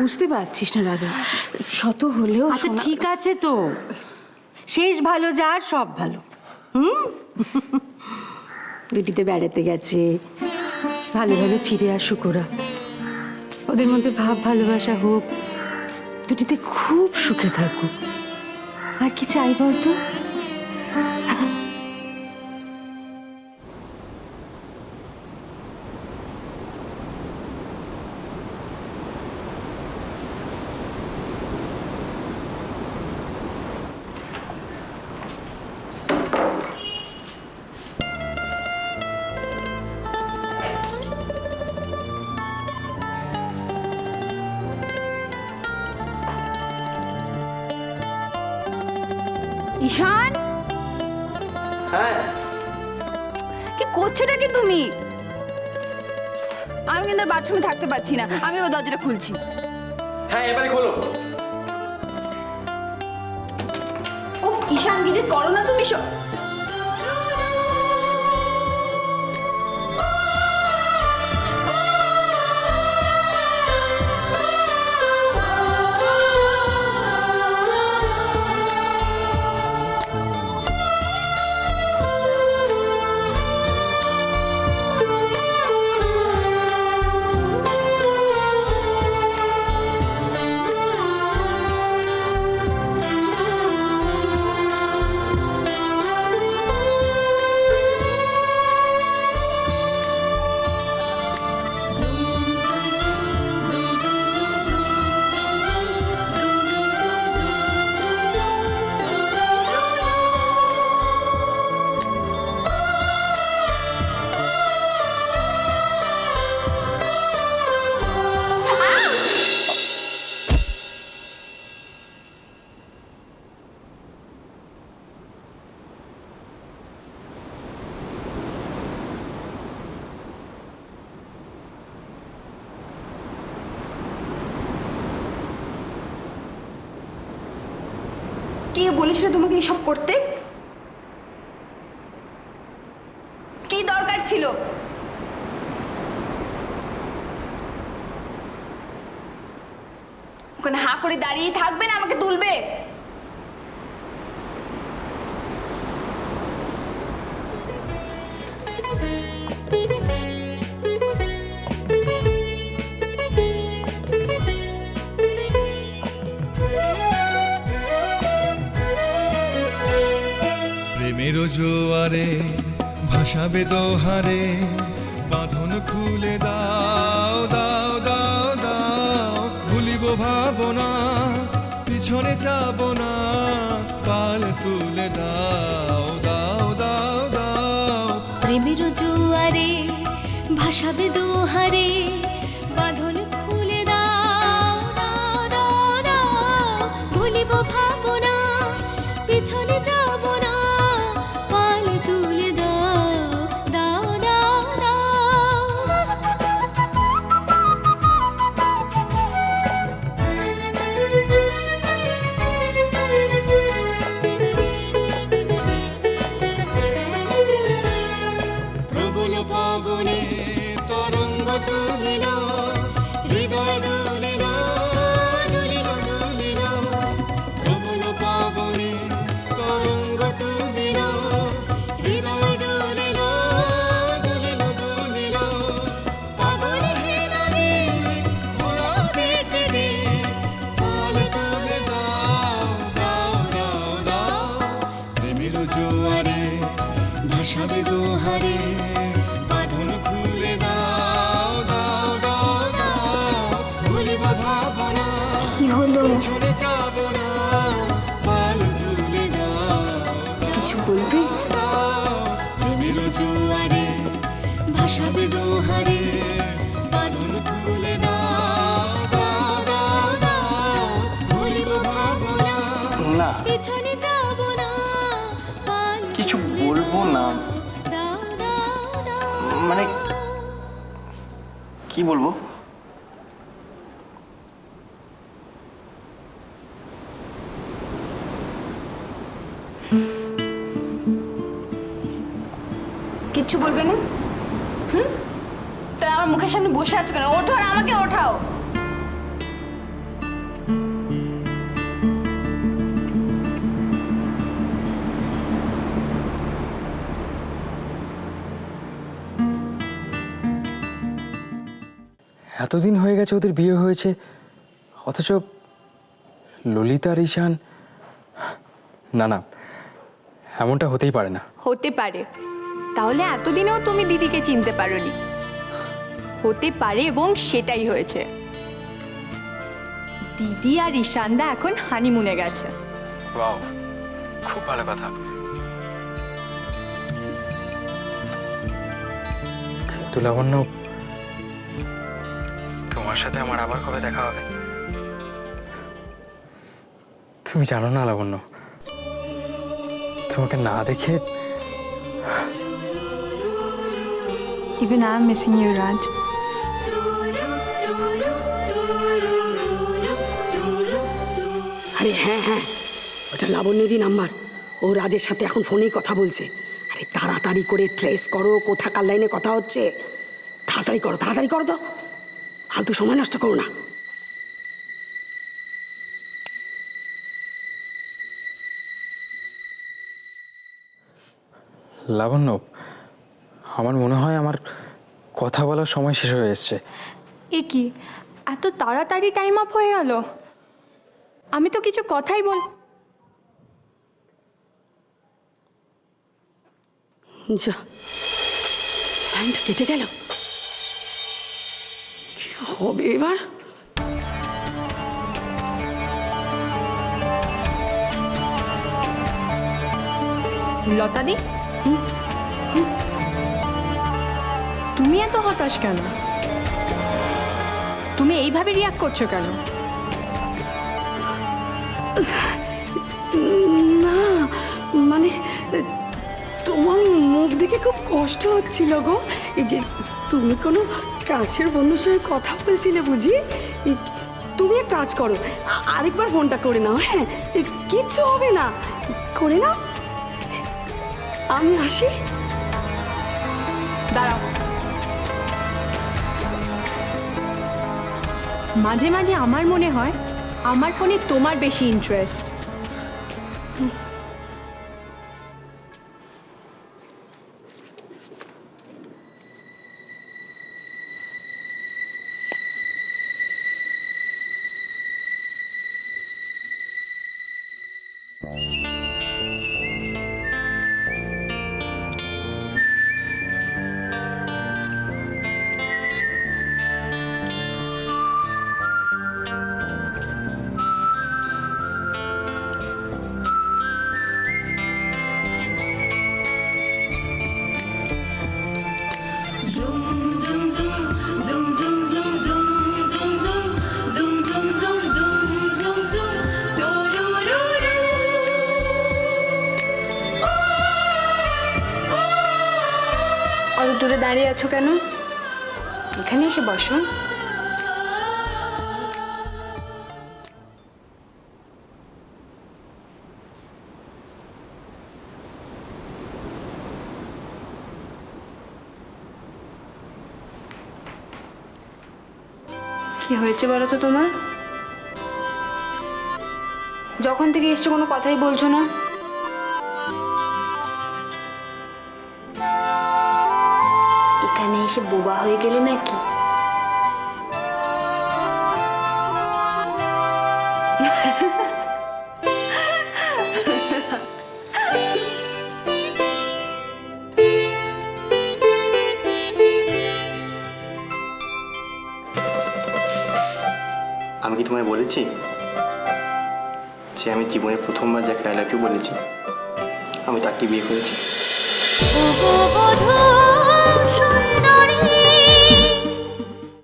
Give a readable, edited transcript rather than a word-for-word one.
বুঝতে পারছিস না রাধা, শত হলেও আচ্ছা ঠিক আছে তো, শেষ ভালো যার সব ভালো। দুটিতে বেড়াতে গেছে, ভালো ভালো ফিরে আসুক ওরা, ওদের মধ্যে ভাব ভালোবাসা হোক, দুটিতে খুব সুখে থাকুক। আর কি চাই বলতো? ঈশান, হ্যাঁ কি করছোটা কি তুমি? আমি কিন্তু বাথরুমে থাকতে পারছি না, আমি ওই দরজাটা খুলছি। হ্যাঁ এবারে খোলো। ও ঈশান, কি যে করো না তুমি সব। কে বলেছিল তোমাকে এসব করতে? কি দরকার ছিল? ওখানে হাঁ করে দাঁড়িয়ে থাকবে না আমাকে তুলবে? প্রেমের জোয়ারে ভাসাবে দোহারে, বাঁধন খুলে দাও দাও দাও দাও, ভুলিব ভাবনা পিছনে যাব না, পাল তুলে দাও দাও দাও দাও। প্রেমের জোয়ারে ভাসাবে দোহারে, বাঁধন খুলে দাও দাও দাও দাও, ভুলিব ভাবনা পিছনে যাব না, পাল তুলে দাও দাও দাও দাও। প্রবল পবনে তরঙ্গ তুলিল, হৃদয় দুলিল দুলিল দুলিল। প্রবল পবনে তরঙ্গ তুলিল, হৃদয় দুলিল দুলিল দুলিল। পাগল হৃদয়ে ভুলো দেখে দে, পাল তুলে দাও দাও দাও দাও। প্রেমের জোয়ারে ভাসাবে দোহারে, বাঁধন খুলে দাও দাও দাও দাও, ভুলিব ভাবনা কি হলো? পিছনে যাব না, পাল তুলে দাও কিছু বলবে? প্রেমের জোয়ারে ভাসাবে দোহারে, বাঁধন খুলে দাও দাও দাও দাও, ভুলিব ভাবনা না পিছনে যাব না, পাল কিছু বলবো না, দাও দাও দাও। মানে কি বলবো? কিচ্ছু বলবে না? তাহলে আমার মুখের সামনে বসে আছো কেন? ওঠো আর আমাকে ওঠাও। এতদিন হয়ে গেছে ওদের বিয়ে হয়েছে, অথচ ললিতা আর ঈশান, না না, এমনটা হতেই পারে না। হতে পারে, তাহলে এতদিনেও তুমি দিদিকে চিনতে পারোনি। হতে পারে এবং সেটাই হয়েছে। দিদি আর ঈশানদা এখন হানিমুনে গেছে। ওয়াও, খুব ভালো কথা। কিন্তু লাবণ্য, তোমার সাথে আমার আবার কবে দেখা হবে? তুমি জানো না লাবণ্য, তোমাকে না দেখে Even I'm missing you, Raj. আরে হ্যাঁ হ্যাঁ, ওটা লাবণ্যেরই নাম্বার। ও রাজের সাথে এখন ফোনেই কথা বলছে। আরে তাড়াতাড়ি করে ট্রেস করো, কোথাকার লাইনে কথা হচ্ছে। তাড়াতাড়ি করো তো, ফালতু সময় নষ্ট করো না। লাবণ্য, আমার মনে হয় আমার কথা বলার সময় শেষ হয়ে এসছে। এ কি, এত তাড়াতাড়ি টাইম আপ হয়ে গেল? আমি তো কিছু কথাই যা, লাইনটা কেটে গেল, কি হবে এবার? লতাদি, তুমি এত হতাশ কেন? তুমি এইভাবে রিয়াক্ট করছো কেন? না মানে, তোমার মুখ দেখে খুব কষ্ট হচ্ছিল গো। তুমি কোনো কাছের বন্ধুর সঙ্গে কথা বলছিলে বুঝি? তুমি এক কাজ করো, আরেকবার ফোনটা করে নাও। হ্যাঁ, কিচ্ছু হবে না, করে নাও। আমি আসি। দাঁড়াও, মাঝে মাঝে আমার মনে হয় আমার ফোনে তোমার বেশি ইন্টারেস্ট। অত দূরে দাঁড়িয়ে আছো কেন? এখানে এসে বসো। কি হয়েছে বলো তো তোমার? যখন থেকে এসছো কোনো কথাই বলছো না। এখানে এসে বোবা হয়ে গেলে নাকি? আমি কি তোমায় বলেছি যে আমি জীবনে প্রথমবার যাকে আই লাভ ইউ বলেছি আমি তাকে বিয়ে করেছি? ও গো বধূ